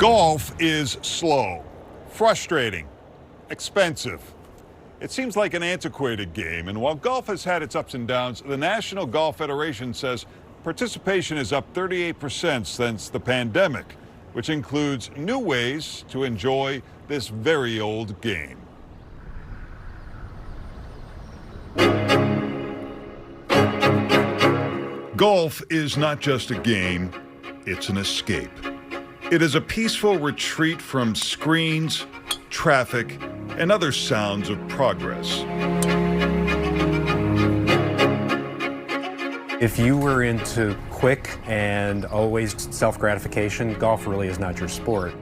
Golf is slow, frustrating, expensive. It seems like an antiquated game, and while golf has had its ups and downs, the National Golf Federation says participation is up 38% since the pandemic, which includes new ways to enjoy this very old game. Golf is not just a game, it's an escape. It is a peaceful retreat from screens, traffic, and other sounds of progress. If you were into quick and always self-gratification, golf really is not your sport.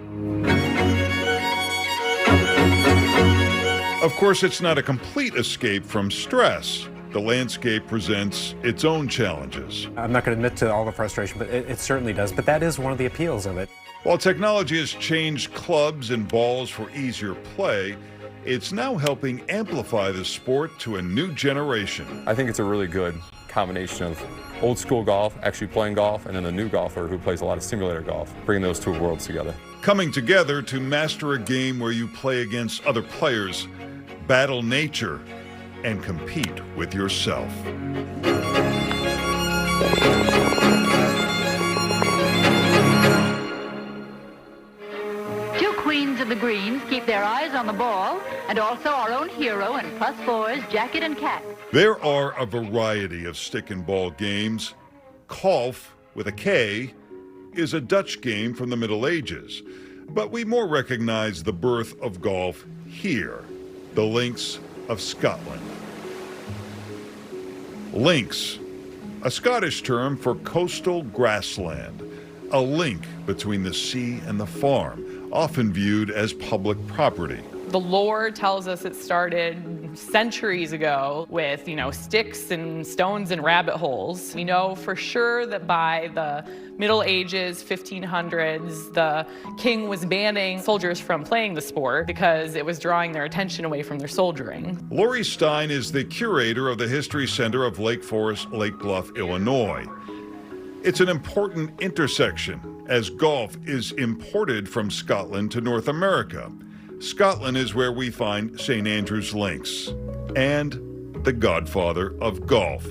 Of course, it's not a complete escape from stress. The landscape presents its own challenges. I'm not going to admit to all the frustration, but it certainly does. But that is one of the appeals of it. While technology has changed clubs and balls for easier play, it's now helping amplify the sport to a new generation. I think it's a really good combination of old school golf, actually playing golf, and then a new golfer who plays a lot of simulator golf, bringing those two worlds together. Coming together to master a game where you play against other players, battle nature, and compete with yourself. Two queens of the greens keep their eyes on the ball, and also our own hero in +4's jacket and cap. There are a variety of stick and ball games. Golf, with a K, is a Dutch game from the Middle Ages, but we more recognize the birth of golf here, the links of Scotland. Links, a Scottish term for coastal grassland, a link between the sea and the farm, often viewed as public property. The lore tells us it started centuries ago with, sticks and stones and rabbit holes. We know for sure that by the Middle Ages, 1500s, the king was banning soldiers from playing the sport because it was drawing their attention away from their soldiering. Lori Stein is the curator of the History Center of Lake Forest, Lake Bluff, Illinois. It's an important intersection as golf is imported from Scotland to North America. Scotland is where we find St. Andrews Links and the godfather of golf,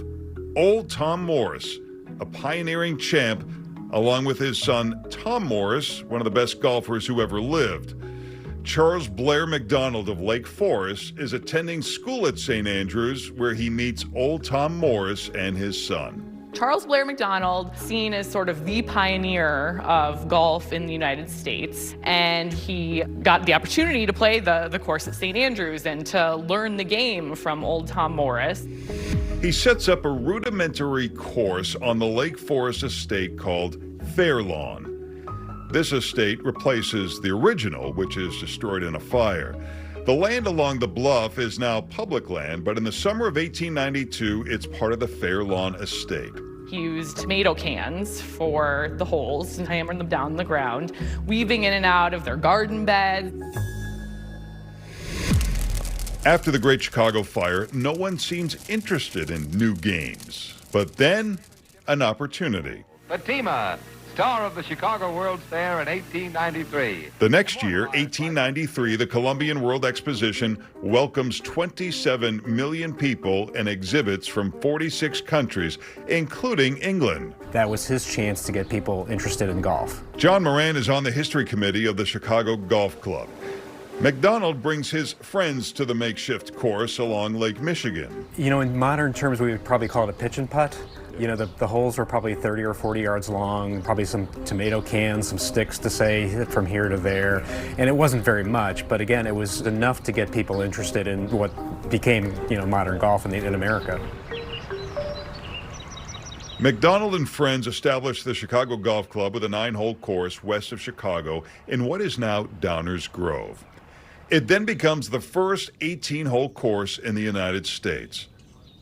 Old Tom Morris, a pioneering champ, along with his son Tom Morris, one of the best golfers who ever lived. Charles Blair McDonald of Lake Forest is attending school at St. Andrews, where he meets Old Tom Morris and his son. Charles Blair McDonald, seen as sort of the pioneer of golf in the United States, and he got the opportunity to play the course at St. Andrews and to learn the game from Old Tom Morris. He sets up a rudimentary course on the Lake Forest estate called Fairlawn. This estate replaces the original, which is destroyed in a fire. The land along the bluff is now public land, but in the summer of 1892, it's part of the Fairlawn estate. He used tomato cans for the holes and hammered them down the ground, weaving in and out of their garden beds. After the Great Chicago Fire, no one seems interested in new games. But then, an opportunity. Fatima, star of the Chicago World's Fair in 1893. The next year, 1893, the Columbian World Exposition welcomes 27 million people and exhibits from 46 countries, including England. That was his chance to get people interested in golf. John Moran is on the history committee of the Chicago Golf Club. McDonald brings his friends to the makeshift course along Lake Michigan. In modern terms, we would probably call it a pitch and putt. The holes were probably 30 or 40 yards long, probably some tomato cans, some sticks to say from here to there. And it wasn't very much, but again, it was enough to get people interested in what became, modern golf in America. McDonald and friends established the Chicago Golf Club with a 9-hole course west of Chicago in what is now Downers Grove. It then becomes the first 18-hole course in the United States.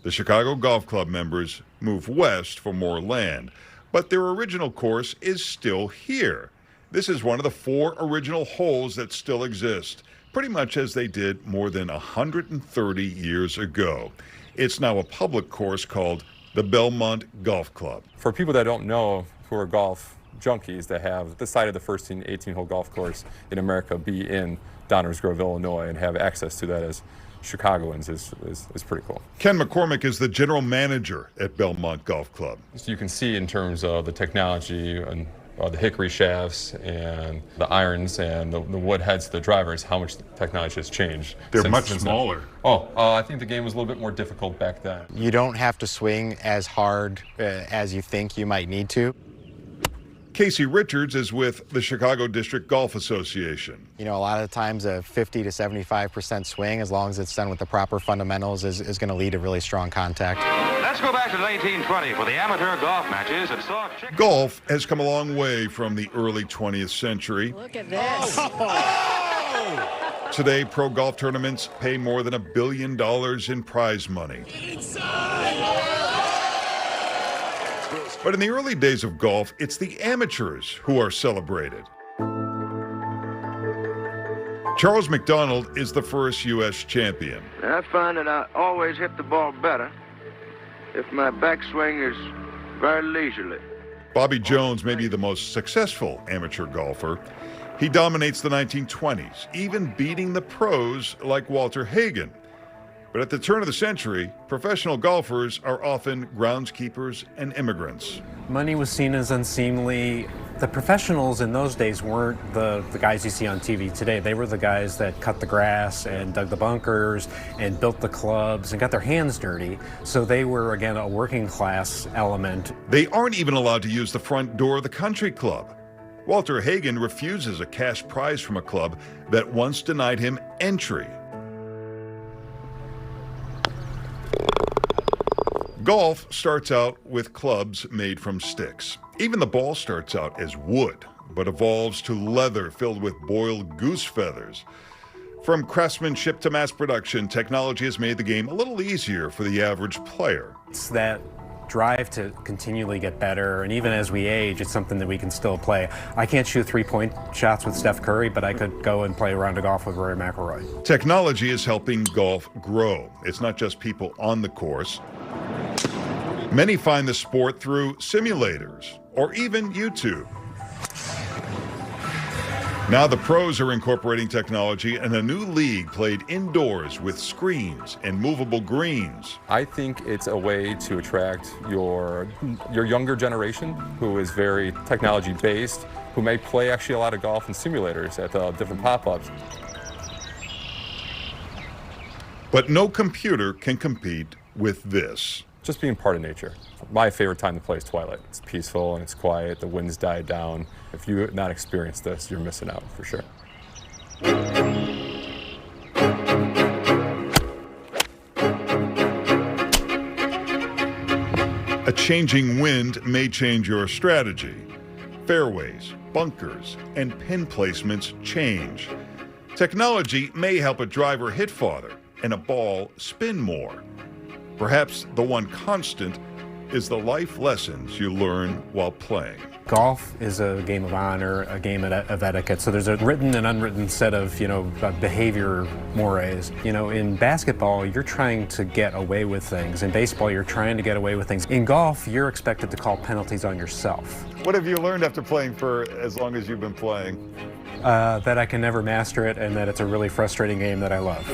The Chicago Golf Club members move west for more land, but their original course is still here. This is one of the 4 original holes that still exist, pretty much as they did more than 130 years ago. It's now a public course called the Belmont Golf Club. For people that don't know who are golf junkies to have the site of the first 18-hole golf course in America be in Downers Grove, Illinois, and have access to that as Chicagoans is pretty cool. Ken McCormick is the general manager at Belmont Golf Club. So you can see in terms of the technology and the hickory shafts and the irons and the wood heads to the drivers, how much the technology has changed. They're much smaller. I think the game was a little bit more difficult back then. You don't have to swing as hard as you think you might need to. Casey Richards is with the Chicago District Golf Association. You know, a lot of the times a 50 to 75% swing, as long as it's done with the proper fundamentals, is going to lead to really strong contact. Let's go back to 1920 for the amateur golf matches that saw Golf has come a long way from the early 20th century. Look at this. Today, pro golf tournaments pay more than $1 billion in prize money. But in the early days of golf, it's the amateurs who are celebrated. Charles McDonald is the first U.S. champion. I find that I always hit the ball better if my backswing is very leisurely. Bobby Jones may be the most successful amateur golfer. He dominates the 1920s, even beating the pros like Walter Hagen. But at the turn of the century, professional golfers are often groundskeepers and immigrants. Money was seen as unseemly. The professionals in those days weren't the guys you see on TV today. They were the guys that cut the grass and dug the bunkers and built the clubs and got their hands dirty. So they were, again, a working class element. They aren't even allowed to use the front door of the country club. Walter Hagen refuses a cash prize from a club that once denied him entry. Golf starts out with clubs made from sticks. Even the ball starts out as wood, but evolves to leather filled with boiled goose feathers. From craftsmanship to mass production, technology has made the game a little easier for the average player. It's that drive to continually get better, and even as we age, it's something that we can still play. I can't shoot three-point shots with Steph Curry, but I could go and play a round of golf with Rory McIlroy. Technology is helping golf grow. It's not just people on the course. Many find the sport through simulators or even YouTube. Now the pros are incorporating technology in a new league played indoors with screens and movable greens. I think it's a way to attract your younger generation who is very technology based, who may play actually a lot of golf in simulators at different pop-ups. But no computer can compete with this. Just being part of nature. My favorite time to play is twilight. It's peaceful and it's quiet, the winds die down. If you have not experienced this, you're missing out for sure. A changing wind may change your strategy. Fairways, bunkers, and pin placements change. Technology may help a driver hit farther and a ball spin more. Perhaps the one constant is the life lessons you learn while playing. Golf is a game of honor, a game of etiquette. So there's a written and unwritten set of, behavior mores. In basketball, you're trying to get away with things. In baseball, you're trying to get away with things. In golf, you're expected to call penalties on yourself. What have you learned after playing for as long as you've been playing? That I can never master it and that it's a really frustrating game that I love.